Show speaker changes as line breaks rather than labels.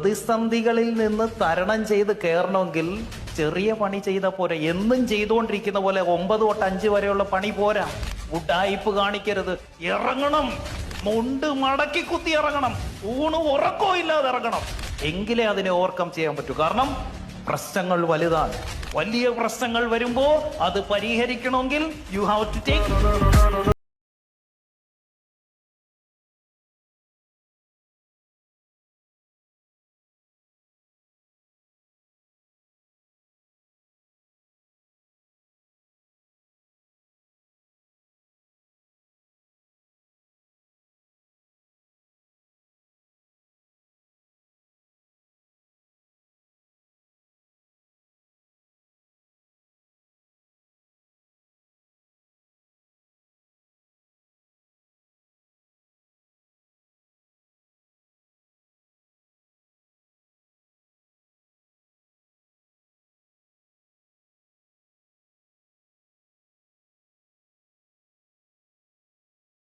പ്രതിസന്ധികളിൽ നിന്ന് തരണം ചെയ്ത് കയറണമെങ്കിൽ ചെറിയ പണി ചെയ്ത പോരെ. എന്നും ചെയ്തുകൊണ്ടിരിക്കുന്ന പോലെ 9 തൊട്ട് 5 വരെയുള്ള പണി പോരാ. ഉഡായിപ്പ് കാണിക്കരുത്. ഇറങ്ങണം, മുണ്ട് മടക്കി കുത്തി ഇറങ്ങണം, ഊണ് ഉറക്കോ ഇല്ലാതെ ഇറങ്ങണം. എങ്കിലേ അതിനെ ഓവർകം ചെയ്യാൻ പറ്റൂ. കാരണം പ്രശ്നങ്ങൾ വലുതാണ്. വലിയ പ്രശ്നങ്ങൾ വരുമ്പോ അത് പരിഹരിക്കണമെങ്കിൽ യു ഹാവ് ടു ടേക്ക്